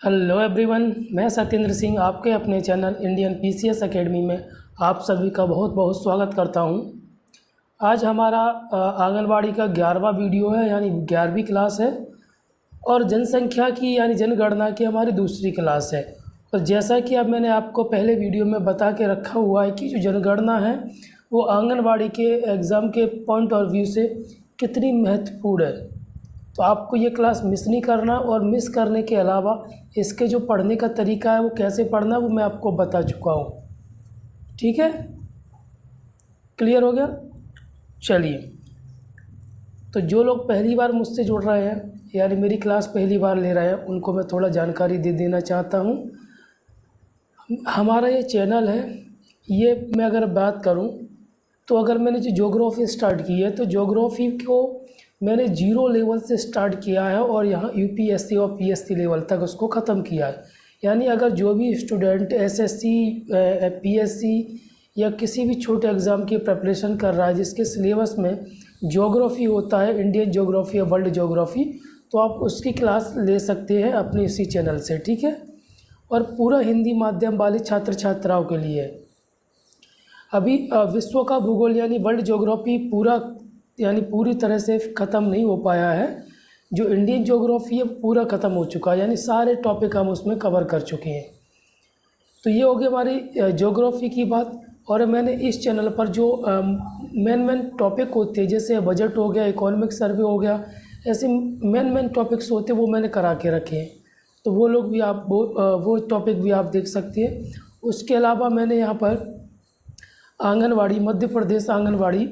Hello everyone, मैं सत्येंद्र सिंह आपके अपने चैनल इंडियन पीसीएस एकेडमी में आप सभी का बहुत बहुत स्वागत करता हूं। आज हमारा आंगनवाड़ी का 11वां वीडियो है, यानी 11वीं क्लास है और जनसंख्या की यानी जनगणना की हमारी दूसरी क्लास है। और जैसा कि अब मैंने आपको पहले वीडियो में बता के रखा हुआ है कि जो जनगणना है वो आंगनवाड़ी के एग्ज़ाम के पॉइंट ऑफ व्यू से कितनी महत्वपूर्ण है, तो आपको ये क्लास मिस नहीं करना। और मिस करने के अलावा इसके जो पढ़ने का तरीका है वो कैसे पढ़ना है वो मैं आपको बता चुका हूँ। ठीक है, क्लियर हो गया? चलिए, तो जो लोग पहली बार मुझसे जुड़ रहे हैं यानी मेरी क्लास पहली बार ले रहे हैं उनको मैं थोड़ा जानकारी दे देना चाहता हूँ। हमारा ये चैनल है, ये मैं अगर बात करूँ तो अगर मैंने जो ज्योग्राफी स्टार्ट की है तो ज्योग्राफी को मैंने 0 लेवल से स्टार्ट किया है और यहाँ यूपीएससी और पीएससी लेवल तक उसको ख़त्म किया है। यानी अगर जो भी स्टूडेंट एसएससी, पीएससी या किसी भी छोटे एग्ज़ाम की प्रिपरेशन कर रहा है जिसके सिलेबस में ज्योग्राफी होता है, इंडियन ज्योग्राफी या वर्ल्ड ज्योग्राफी, तो आप उसकी क्लास ले सकते हैं अपने इसी चैनल से। ठीक है, और पूरा हिंदी माध्यम वाले छात्र छात्राओं के लिए अभी विश्व का भूगोल यानी वर्ल्ड ज्योग्राफी पूरी तरह से ख़त्म नहीं हो पाया है। जो इंडियन ज्योग्राफी है पूरा ख़त्म हो चुका है, यानी सारे टॉपिक हम उसमें कवर कर चुके हैं। तो ये हो गई हमारी ज्योग्राफी की बात। और मैंने इस चैनल पर जो मेन टॉपिक होते हैं जैसे बजट हो गया, इकोनॉमिक सर्वे हो गया, ऐसे मेन टॉपिक्स होते हैं वो मैंने करा के रखे हैं, तो वो लोग भी आप वो टॉपिक भी आप देख सकते हैं। उसके अलावा मैंने यहाँ पर आंगनवाड़ी, मध्य प्रदेश आंगनवाड़ी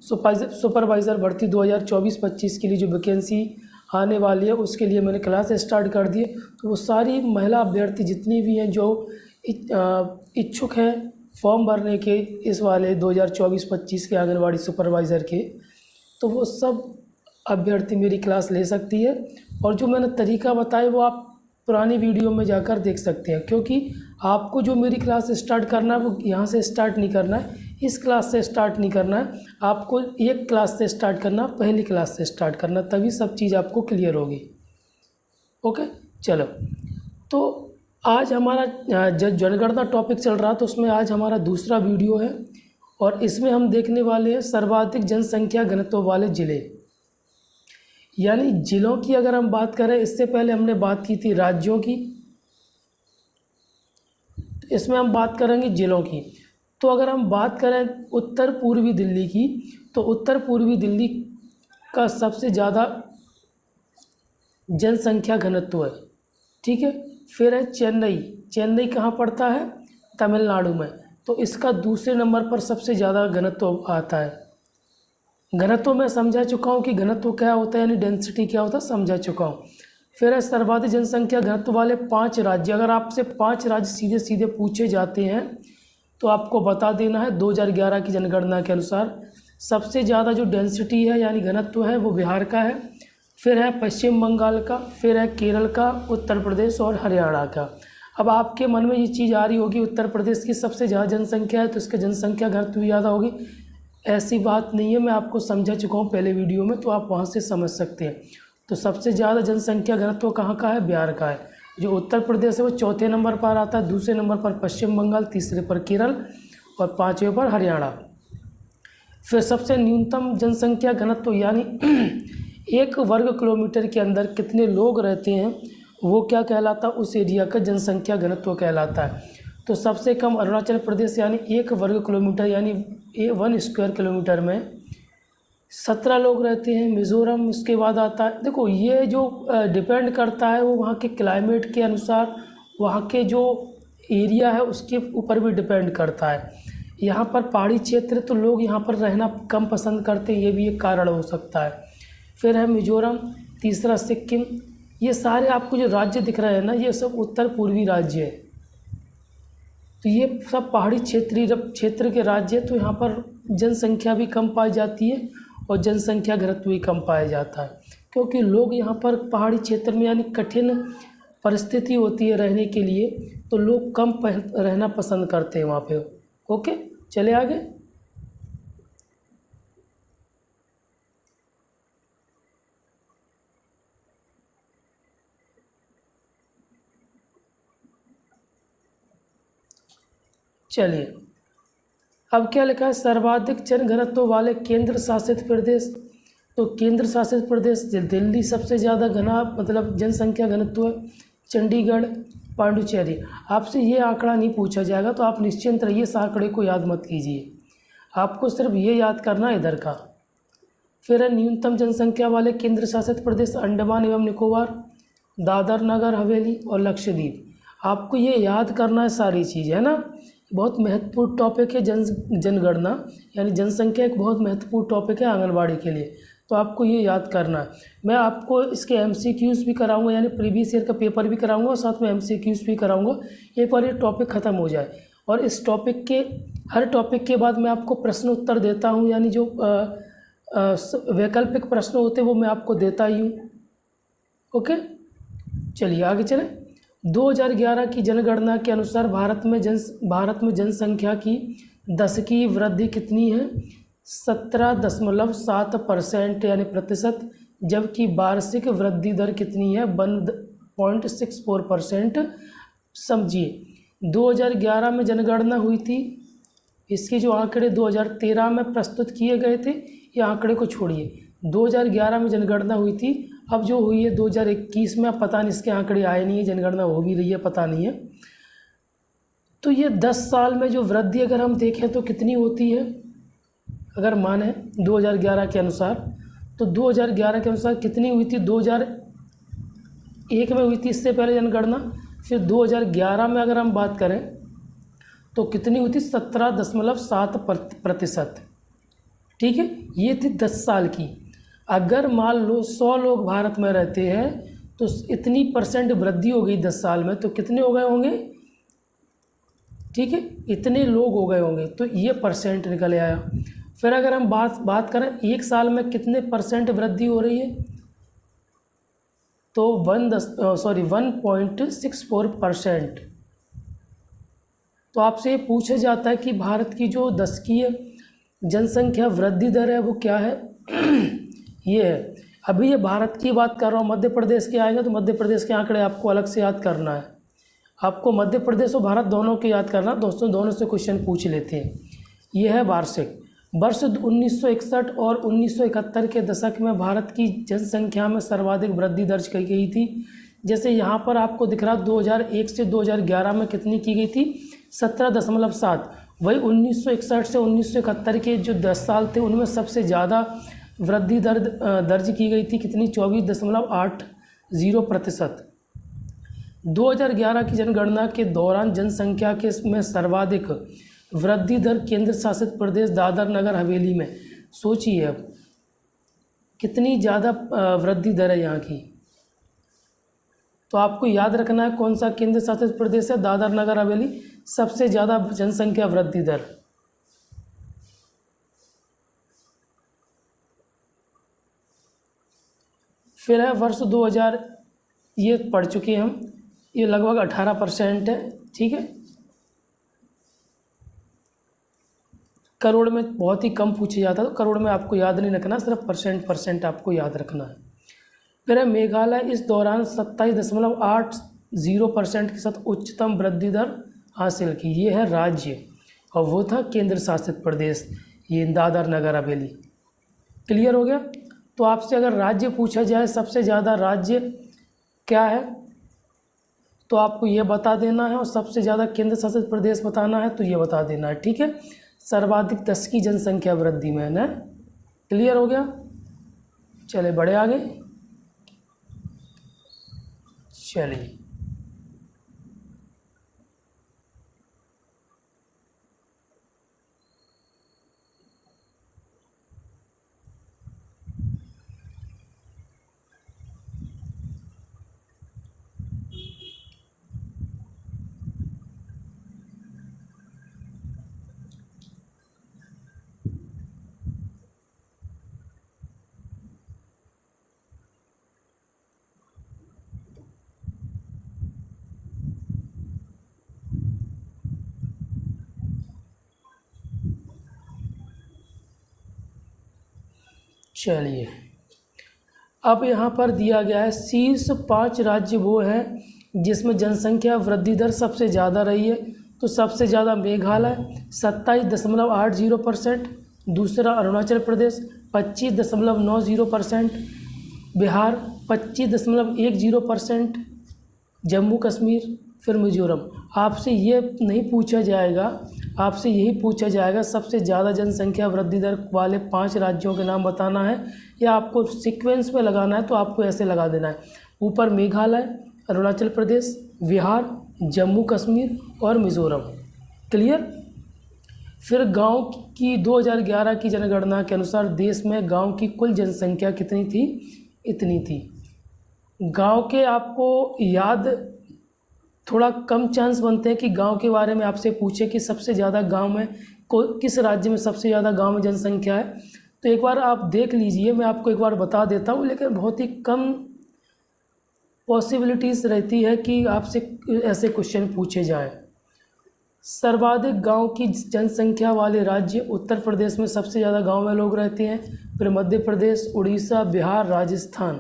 सुपरवाइज़र भर्ती 2024-25 के लिए जो वैकेंसी आने वाली है उसके लिए मैंने क्लास स्टार्ट कर दी है। तो वो सारी महिला अभ्यर्थी जितनी भी हैं जो इच्छुक हैं फॉर्म भरने के इस वाले 2024-25 के आंगनवाड़ी सुपरवाइज़र के, तो वो सब अभ्यर्थी मेरी क्लास ले सकती है। और जो मैंने तरीका बताया वो आप पुरानी वीडियो में जाकर देख सकते हैं, क्योंकि आपको जो मेरी क्लास स्टार्ट करना है वो यहाँ से स्टार्ट नहीं करना है, इस क्लास से स्टार्ट नहीं करना है, आपको एक क्लास से स्टार्ट करना, पहली क्लास से स्टार्ट करना, तभी सब चीज़ आपको क्लियर होगी। ओके, चलो, तो आज हमारा जनगणना टॉपिक चल रहा तो उसमें आज हमारा दूसरा वीडियो है और इसमें हम देखने वाले हैं सर्वाधिक जनसंख्या घनत्व वाले ज़िले। यानी ज़िलों की अगर हम बात करें, इससे पहले हमने बात की थी राज्यों की, तो इसमें हम बात करेंगे ज़िलों की। तो अगर हम बात करें उत्तर पूर्वी दिल्ली की, तो उत्तर पूर्वी दिल्ली का सबसे ज़्यादा जनसंख्या घनत्व है। ठीक है, फिर है चेन्नई। चेन्नई कहाँ पड़ता है? तमिलनाडु में, तो इसका दूसरे नंबर पर सबसे ज़्यादा घनत्व आता है। घनत्व मैं समझा चुका हूँ कि घनत्व क्या होता है, यानी डेंसिटी क्या होता है, समझा चुका हूँ। फिर है सर्वाधिक जनसंख्या घनत्व वाले 5 राज्य। अगर आपसे 5 राज्य सीधे सीधे पूछे जाते हैं तो आपको बता देना है 2011 की जनगणना के अनुसार सबसे ज़्यादा जो डेंसिटी है यानी घनत्व है वो बिहार का है, फिर है पश्चिम बंगाल का, फिर है केरल का, उत्तर प्रदेश और हरियाणा का। अब आपके मन में ये चीज़ आ रही होगी उत्तर प्रदेश की सबसे ज़्यादा जनसंख्या है तो इसका जनसंख्या घनत्व भी ज़्यादा होगी। ऐसी बात नहीं है, मैं आपको समझा चुका हूँ पहले वीडियो में, तो आप वहाँ से समझ सकते हैं। तो सबसे ज़्यादा जनसंख्या घनत्व कहाँ का है? बिहार का है। जो उत्तर प्रदेश है वो चौथे नंबर पर आता है, दूसरे नंबर पर पश्चिम बंगाल, तीसरे पर केरल और पाँचवें पर हरियाणा। फिर सबसे न्यूनतम जनसंख्या घनत्व यानी 1 वर्ग किलोमीटर के अंदर कितने लोग रहते हैं वो क्या कहलाता है? उस एरिया का जनसंख्या घनत्व कहलाता है। तो सबसे कम अरुणाचल प्रदेश यानी 1 वर्ग किलोमीटर यानी 1 स्क्वायर किलोमीटर में 17 लोग रहते हैं। मिज़ोरम इसके बाद आता है। देखो ये जो डिपेंड करता है वो वहाँ के क्लाइमेट के अनुसार, वहाँ के जो एरिया है उसके ऊपर भी डिपेंड करता है। यहाँ पर पहाड़ी क्षेत्र तो लोग यहाँ पर रहना कम पसंद करते हैं, ये भी एक कारण हो सकता है। फिर है मिज़ोरम, तीसरा सिक्किम। ये सारे आपको जो राज्य दिख रहे हैं ना ये सब उत्तर पूर्वी राज्य है, तो ये सब पहाड़ी क्षेत्र के राज्य हैं, तो यहाँ पर जनसंख्या भी कम पाई जाती है और जनसंख्या घनत्व भी कम पाया जाता है, क्योंकि लोग यहाँ पर पहाड़ी क्षेत्र में यानी कठिन परिस्थिति होती है रहने के लिए, तो लोग कम रहना पसंद करते हैं वहाँ पे। ओके, चले आगे। चलिए, अब क्या लिखा है, सर्वाधिक जनघनत्व वाले केंद्र शासित प्रदेश। तो केंद्र शासित प्रदेश दिल्ली सबसे ज़्यादा घना मतलब जनसंख्या घनत्व है, चंडीगढ़, पांडुचेरी। आपसे ये आंकड़ा नहीं पूछा जाएगा तो आप निश्चिंत रहिए, इस आंकड़े को याद मत कीजिए, आपको सिर्फ ये याद करना है इधर का। फिर है न्यूनतम जनसंख्या वाले केंद्र शासित प्रदेश अंडमान एवं निकोबार, दादर नगर हवेली और लक्षद्वीप। आपको ये याद करना है सारी चीज़, है ना। बहुत महत्वपूर्ण टॉपिक है जनगणना यानी जनसंख्या एक बहुत महत्वपूर्ण टॉपिक है आंगनबाड़ी के लिए, तो आपको ये याद करना है। मैं आपको इसके MCQs भी कराऊंगा, यानी प्रीवियस ईयर का पेपर भी कराऊंगा और साथ में MCQs भी कराऊंगा, एक बार ये टॉपिक ख़त्म हो जाए। और इस टॉपिक के हर टॉपिक के बाद मैं आपको प्रश्न उत्तर देता हूँ, यानी जो वैकल्पिक प्रश्न होते हैं वो मैं आपको देता ही हूँ। ओके, चलिए आगे चलें। 2011 की जनगणना के अनुसार भारत में जनसंख्या की दशकीय वृद्धि कितनी है? 17.7% यानी प्रतिशत, जबकि वार्षिक वृद्धि दर कितनी है? 1.64%। समझिए 2011 में जनगणना हुई थी, इसके जो आंकड़े 2013 में प्रस्तुत किए गए थे, ये आंकड़े को छोड़िए। 2011 में जनगणना हुई थी, अब जो हुई है 2021 में, अब पता नहीं इसके आंकड़े आए नहीं है, जनगणना हो भी रही है पता नहीं है। तो ये 10 साल में जो वृद्धि अगर हम देखें तो कितनी होती है, अगर माने 2011 के अनुसार, तो 2011 के अनुसार कितनी हुई थी? 2001 में हुई थी इससे पहले जनगणना, फिर 2011 में अगर हम बात करें तो कितनी हुई थी? 17.7%। ठीक है, ये थी 10 साल की। अगर मान लो 100 लोग भारत में रहते हैं तो इतनी परसेंट वृद्धि हो गई 10 साल में, तो कितने हो गए होंगे? ठीक है, इतने लोग हो गए होंगे, तो ये परसेंट निकल आया। फिर अगर हम बात करें एक साल में कितने परसेंट वृद्धि हो रही है, तो 1.64%। तो आपसे ये पूछा जाता है कि भारत की जो दशकीय जनसंख्या वृद्धि दर है वो क्या है? ये है। अभी ये भारत की बात कर रहा हूँ, मध्य प्रदेश के आएगा तो मध्य प्रदेश के आंकड़े आपको अलग से याद करना है। आपको मध्य प्रदेश और भारत दोनों के याद करना, दोस्तों दोनों से क्वेश्चन पूछ लेते हैं। ये है वार्षिक। वर्ष 1961 और 1971 के दशक में भारत की जनसंख्या में सर्वाधिक वृद्धि दर्ज की गई थी। जैसे यहाँ पर आपको दिख रहा 2001 से 2011 में कितनी की गई थी? 17.7। वही 1961 से 1971 के जो 10 साल थे उनमें सबसे ज़्यादा वृद्धि दर दर्ज की गई थी, कितनी? 24.80%। 2011 की जनगणना के दौरान जनसंख्या के में सर्वाधिक वृद्धि दर केंद्र शासित प्रदेश दादर नगर हवेली में। सोचिए अब कितनी ज़्यादा वृद्धि दर है यहाँ की। तो आपको याद रखना है कौन सा केंद्र शासित प्रदेश है? दादर नगर हवेली, सबसे ज़्यादा जनसंख्या वृद्धि दर। फिर है वर्ष 2000, ये पढ़ चुके हैं हम, ये लगभग 18% है। ठीक है, करोड़ में बहुत ही कम पूछा जाता है, तो करोड़ में आपको याद नहीं रखना, सिर्फ परसेंट आपको याद रखना है। फिर है मेघालय, इस दौरान 27.80% के साथ उच्चतम वृद्धि दर हासिल की। ये है राज्य और वो था केंद्र शासित प्रदेश, ये दादर नगर हवेली। क्लियर हो गया? तो आपसे अगर राज्य पूछा जाए सबसे ज़्यादा राज्य क्या है, तो आपको ये बता देना है, और सबसे ज़्यादा केंद्र शासित प्रदेश बताना है तो ये बता देना है। ठीक है, सर्वाधिक 10 की जनसंख्या वृद्धि में है ना। क्लियर हो गया? चले बढ़े आगे। चलिए चलिए अब यहाँ पर दिया गया है शीर्ष 5 राज्य वो हैं जिसमें जनसंख्या वृद्धि दर सबसे ज़्यादा रही है। तो सबसे ज़्यादा मेघालय 27.80%, दूसरा अरुणाचल प्रदेश 25.90%, बिहार 25.10%, जम्मू कश्मीर, फिर मिजोरम। आपसे ये नहीं पूछा जाएगा, आपसे यही पूछा जाएगा सबसे ज़्यादा जनसंख्या वृद्धि दर वाले 5 राज्यों के नाम बताना है, या आपको सीक्वेंस में लगाना है तो आपको ऐसे लगा देना है, ऊपर मेघालय, अरुणाचल प्रदेश, बिहार, जम्मू कश्मीर और मिज़ोरम। क्लियर। फिर गांव की 2011 की जनगणना के अनुसार देश में गांव की कुल जनसंख्या कितनी थी? इतनी थी। गांव के आपको याद थोड़ा कम चांस बनते हैं कि गांव के बारे में आपसे पूछे कि सबसे ज़्यादा गांव में किस राज्य में सबसे ज़्यादा गांव में जनसंख्या है। तो एक बार आप देख लीजिए, मैं आपको एक बार बता देता हूँ, लेकिन बहुत ही कम पॉसिबिलिटीज़ रहती है कि आपसे ऐसे क्वेश्चन पूछे जाएं। सर्वाधिक गांव की जनसंख्या वाले राज्य उत्तर प्रदेश में सबसे ज़्यादा गांव में लोग रहते हैं, फिर मध्य प्रदेश, उड़ीसा, बिहार, राजस्थान,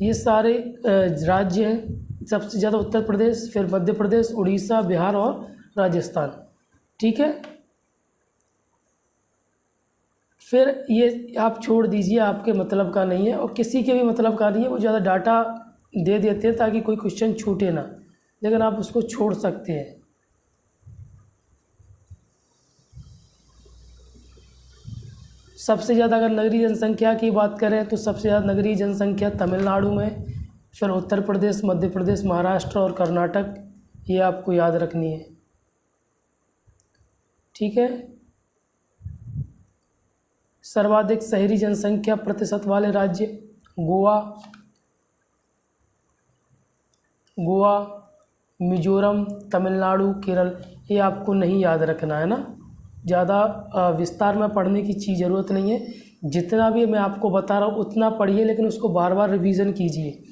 ये सारे राज्य हैं। सबसे ज़्यादा उत्तर प्रदेश, फिर मध्य प्रदेश, उड़ीसा, बिहार और राजस्थान। ठीक है। फिर ये आप छोड़ दीजिए, आपके मतलब का नहीं है और किसी के भी मतलब का नहीं है, वो ज़्यादा डाटा दे देते हैं ताकि कोई क्वेश्चन छूटे ना, लेकिन आप उसको छोड़ सकते हैं। सबसे ज़्यादा अगर नगरीय जनसंख्या की बात करें तो सबसे ज़्यादा नगरीय जनसंख्या तमिलनाडु में, फिर उत्तर प्रदेश, मध्य प्रदेश, महाराष्ट्र और कर्नाटक, ये आपको याद रखनी है। ठीक है। सर्वाधिक शहरी जनसंख्या प्रतिशत वाले राज्य गोवा, मिजोरम, तमिलनाडु, केरल, ये आपको नहीं याद रखना है ना, ज़्यादा विस्तार में पढ़ने की ज़रूरत नहीं है। जितना भी मैं आपको बता रहा हूँ उतना पढ़िए, लेकिन उसको बार बार रिवीजन कीजिए।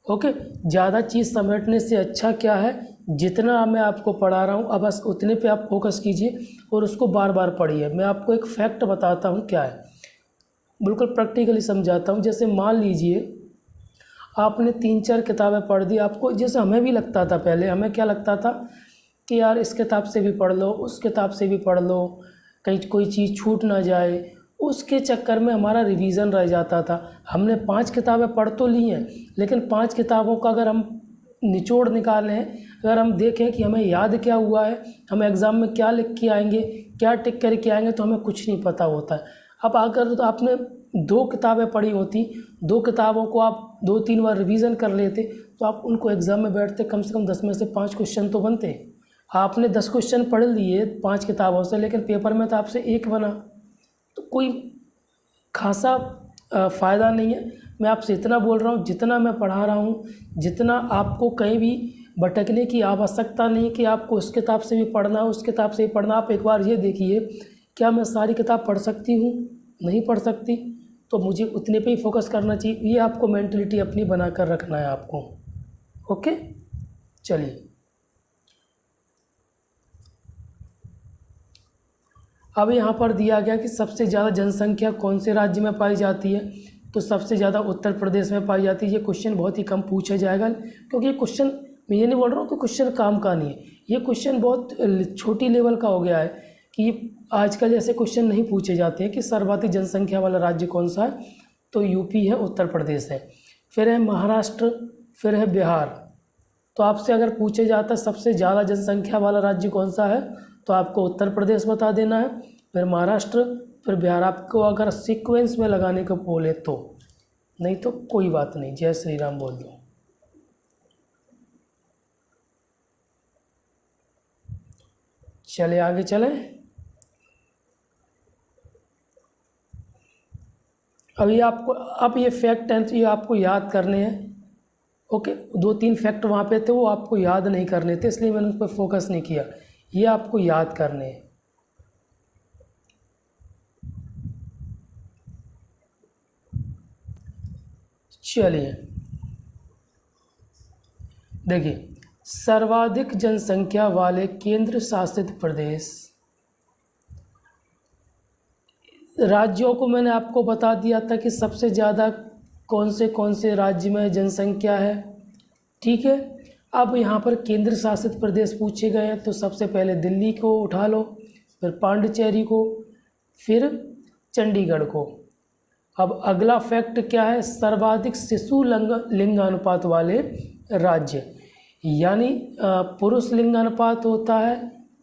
ओके। ज़्यादा चीज़ समेटने से अच्छा क्या है, जितना मैं आपको पढ़ा रहा हूँ अब बस उतने पे आप फोकस कीजिए और उसको बार बार पढ़िए। मैं आपको एक फैक्ट बताता हूँ क्या है, बिल्कुल प्रैक्टिकली समझाता हूँ। जैसे मान लीजिए आपने 3-4 किताबें पढ़ दी, आपको जैसे हमें भी लगता था, पहले हमें क्या लगता था कि यार इस किताब से भी पढ़ लो, उस किताब से भी पढ़ लो, कहीं कोई चीज़ छूट ना जाए, उसके चक्कर में हमारा रिवीजन रह जाता था। हमने 5 किताबें पढ़ तो ली हैं, लेकिन 5 किताबों का अगर हम निचोड़ निकालें, अगर हम देखें कि हमें याद क्या हुआ है, हम एग्ज़ाम में क्या लिख के आएंगे, क्या टिक करके आएंगे, तो हमें कुछ नहीं पता होता है। अब अगर तो आपने 2 किताबें पढ़ी होती, 2 किताबों को आप 2-3 बार रिवीजन कर लेते, तो आप उनको एग्ज़ाम में बैठते कम से कम 10 में से 5 क्वेश्चन तो बनते। आपने 10 क्वेश्चन पढ़ लिए 5 किताबों से, लेकिन पेपर में तो आपसे 1 बना, तो कोई खासा फ़ायदा नहीं है। मैं आपसे इतना बोल रहा हूँ, जितना मैं पढ़ा रहा हूँ, जितना आपको कहीं भी भटकने की आवश्यकता नहीं कि आपको उस किताब से भी पढ़ना, उस किताब से भी पढ़ना। आप एक बार ये देखिए, क्या मैं सारी किताब पढ़ सकती हूँ? नहीं पढ़ सकती, तो मुझे उतने पे ही फोकस करना चाहिए। ये आपको मेंटलिटी अपनी बना कर रखना है आपको। ओके, चलिए अब यहाँ पर दिया गया कि सबसे ज़्यादा जनसंख्या कौन से राज्य में पाई जाती है, तो सबसे ज़्यादा उत्तर प्रदेश में पाई जाती है। ये क्वेश्चन बहुत ही कम पूछा जाएगा, क्योंकि ये क्वेश्चन, मैं ये नहीं बोल रहा हूँ कि क्वेश्चन काम का नहीं है, ये क्वेश्चन बहुत छोटी लेवल का हो गया है कि आजकल ऐसे क्वेश्चन नहीं पूछे जाते हैं कि सर्वाधिक जनसंख्या वाला राज्य कौन सा है, तो यूपी है, उत्तर प्रदेश है, फिर है महाराष्ट्र, फिर है बिहार। तो आपसे अगर पूछे जाता है सबसे ज़्यादा जनसंख्या वाला राज्य कौन सा है, तो आपको उत्तर प्रदेश बता देना है, फिर महाराष्ट्र, फिर बिहार। आपको अगर सीक्वेंस में लगाने को बोले तो, नहीं तो कोई बात नहीं, जय श्री राम बोल दो। चले आगे चले। अभी आपको, अब ये फैक्ट हैं तो ये आपको याद करने हैं। ओके, 2-3 फैक्ट वहाँ पे थे, वो आपको याद नहीं करने थे, इसलिए मैंने उस पर फोकस नहीं किया। ये आपको याद करने हैं। चलिए देखिए, सर्वाधिक जनसंख्या वाले केंद्र शासित प्रदेश, राज्यों को मैंने आपको बता दिया था कि सबसे ज़्यादा कौन से राज्य में जनसंख्या है। ठीक है, अब यहाँ पर केंद्र शासित प्रदेश पूछे गए हैं, तो सबसे पहले दिल्ली को उठा लो, फिर पांडिचेरी को, फिर चंडीगढ़ को। अब अगला फैक्ट क्या है, सर्वाधिक शिशु लिंगानुपात वाले राज्य, यानी पुरुष लिंगानुपात होता है,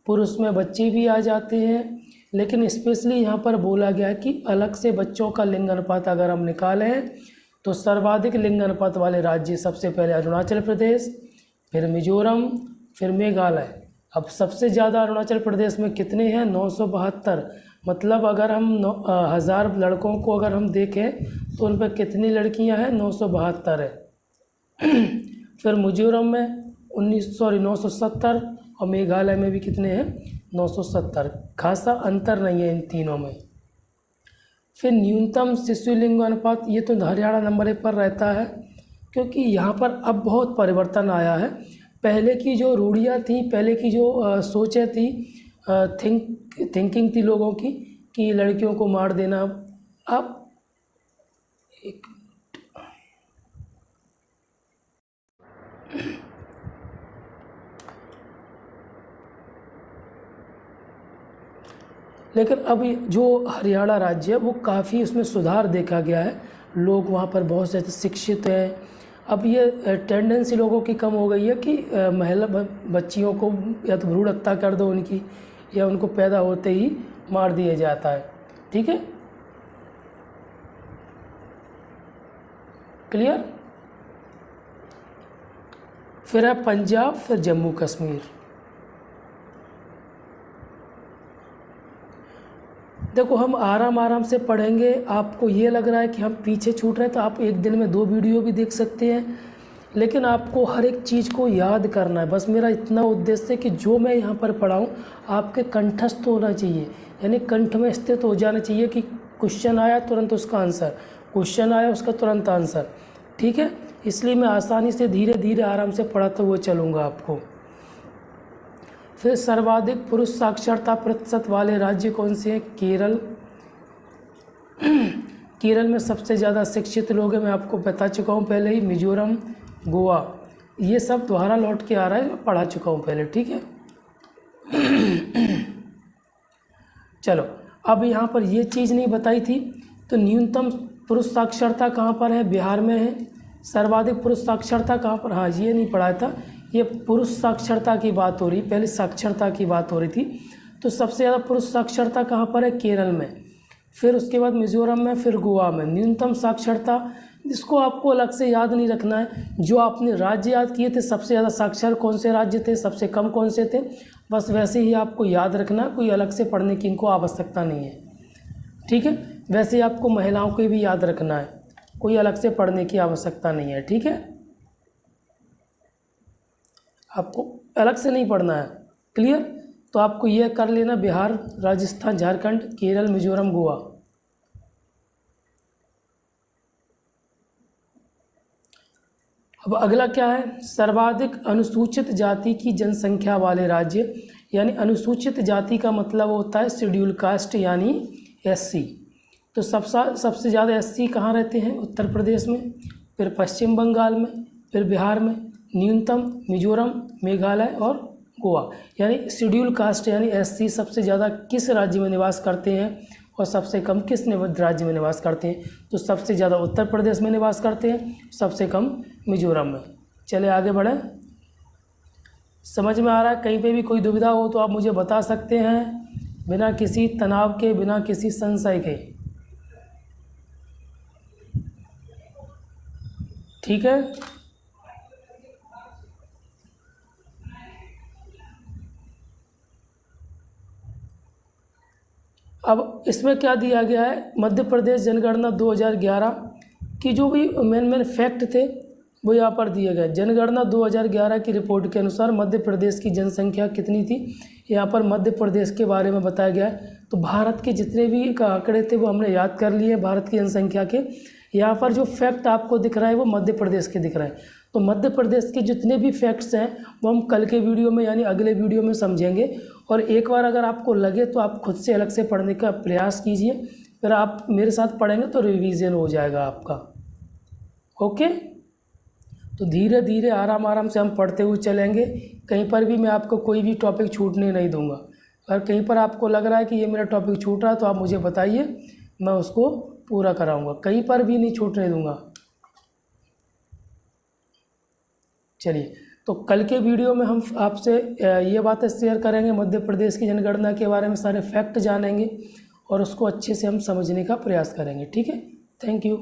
पुरुष में बच्चे भी आ जाते हैं, लेकिन स्पेशली यहाँ पर बोला गया है कि अलग से बच्चों का लिंगानुपात अगर हम निकालें हैं तो सर्वाधिक लिंगानुपात वाले राज्य सबसे पहले अरुणाचल प्रदेश, फिर मिजोरम, फिर मेघालय। अब सबसे ज़्यादा अरुणाचल प्रदेश में कितने हैं, 972। मतलब अगर हम 1000 लड़कों को अगर हम देखें तो उन पर कितनी लड़कियां हैं, 972 है। फिर मिजोरम में 970 और मेघालय में भी कितने हैं, 970। खासा अंतर नहीं है इन तीनों में। फिर न्यूनतम शिशु लिंगानुपात, ये तो हरियाणा नंबर 1 पर रहता है, क्योंकि यहाँ पर अब बहुत परिवर्तन आया है। पहले की जो रूढ़ियाँ थी, पहले की जो सोचें थी, थिंकिंग थी लोगों की कि लड़कियों को मार देना, अब एक लेकिन अब जो हरियाणा राज्य है वो काफ़ी उसमें सुधार देखा गया है। लोग वहाँ पर बहुत ज़्यादा शिक्षित हैं। अब ये टेंडेंसी लोगों की कम हो गई है कि महिला बच्चियों को या तो भ्रूण हत्या कर दो उनकी, या उनको पैदा होते ही मार दिया जाता है। ठीक है, क्लियर। फिर है पंजाब, फिर जम्मू कश्मीर। देखो हम आराम से पढ़ेंगे। आपको ये लग रहा है कि हम पीछे छूट रहे हैं तो आप एक दिन में 2 वीडियो भी देख सकते हैं, लेकिन आपको हर एक चीज़ को याद करना है। बस मेरा इतना उद्देश्य है कि जो मैं यहाँ पर पढ़ाऊँ आपके कंठस्थ होना चाहिए, यानी कंठ में स्थित हो जाना चाहिए कि क्वेश्चन आया तुरंत उसका आंसर, क्वेश्चन आया उसका तुरंत आंसर। ठीक है, इसलिए मैं आसानी से धीरे धीरे आराम से पढ़ाते हुए चलूँगा आपको। फिर सर्वाधिक पुरुष साक्षरता प्रतिशत वाले राज्य कौन से हैं, केरल। केरल में सबसे ज़्यादा शिक्षित लोग हैं, मैं आपको बता चुका हूँ पहले ही। मिजोरम, गोवा, ये सब दोबारा लौट के आ रहा है, मैं पढ़ा चुका हूँ पहले। ठीक है, चलो अब यहाँ पर ये चीज़ नहीं बताई थी, तो न्यूनतम पुरुष साक्षरता कहाँ पर है, बिहार में है। सर्वाधिक पुरुष साक्षरता कहाँ पर, हाँ ये नहीं पढ़ाया था, ये पुरुष साक्षरता की बात हो रही, पहले साक्षरता की बात हो रही थी। तो सबसे ज़्यादा पुरुष साक्षरता कहाँ पर है, केरल में, फिर उसके बाद मिजोरम में, फिर गोवा में। न्यूनतम साक्षरता, जिसको आपको अलग से याद नहीं रखना है, जो आपने राज्य याद किए थे, सबसे ज़्यादा साक्षर कौन से राज्य थे, सबसे कम कौन से थे, बस वैसे ही आपको याद रखना, कोई अलग से पढ़ने की इनको आवश्यकता नहीं है। ठीक है, वैसे ही आपको महिलाओं को भी याद रखना है, कोई अलग से पढ़ने की आवश्यकता नहीं है। ठीक है, आपको अलग से नहीं पढ़ना है, क्लियर। तो आपको ये कर लेना, बिहार, राजस्थान, झारखंड, केरल, मिजोरम, गोवा। अब अगला क्या है, सर्वाधिक अनुसूचित जाति की जनसंख्या वाले राज्य, यानी अनुसूचित जाति का मतलब होता है शेड्यूल कास्ट यानी SC। तो सबसे ज़्यादा SC कहाँ रहते हैं, उत्तर प्रदेश में, फिर पश्चिम बंगाल में, फिर बिहार में, न्यूनतम मिजोरम, मेघालय और गोवा। यानी शेड्यूल कास्ट यानी SC सबसे ज़्यादा किस राज्य में निवास करते हैं और सबसे कम किस राज्य में निवास करते हैं, तो सबसे ज़्यादा उत्तर प्रदेश में निवास करते हैं, सबसे कम मिजोरम में। चले आगे बढ़ें, समझ में आ रहा है। कहीं पे भी कोई दुविधा हो तो आप मुझे बता सकते हैं, बिना किसी तनाव के, बिना किसी संशय के। ठीक है, अब इसमें क्या दिया गया है, मध्य प्रदेश जनगणना 2011 की जो भी मेन फैक्ट थे वो यहाँ पर दिए गए। जनगणना 2011 की रिपोर्ट के अनुसार मध्य प्रदेश की जनसंख्या कितनी थी, यहाँ पर मध्य प्रदेश के बारे में बताया गया है। तो भारत के जितने भी आंकड़े थे वो हमने याद कर लिए भारत की जनसंख्या के। यहाँ पर जो फैक्ट आपको दिख रहा है वो मध्य प्रदेश के दिख रहे हैं। तो मध्य प्रदेश के जितने भी फैक्ट्स हैं वो हम कल के वीडियो में यानी अगले वीडियो में समझेंगे। और एक बार अगर आपको लगे तो आप खुद से अलग से पढ़ने का प्रयास कीजिए, फिर आप मेरे साथ पढ़ेंगे तो रिवीजन हो जाएगा आपका। ओके, तो धीरे धीरे आराम आराम से हम पढ़ते हुए चलेंगे। कहीं पर भी मैं आपको कोई भी टॉपिक छूटने नहीं दूंगा। अगर कहीं पर आपको लग रहा है कि ये मेरा टॉपिक छूट रहा है तो आप मुझे बताइए, मैं उसको पूरा कराऊंगा, कहीं पर भी नहीं छूटने दूंगा। चलिए, तो कल के वीडियो में हम आपसे ये बातें शेयर करेंगे, मध्य प्रदेश की जनगणना के बारे में सारे फैक्ट जानेंगे और उसको अच्छे से हम समझने का प्रयास करेंगे। ठीक है, थैंक यू।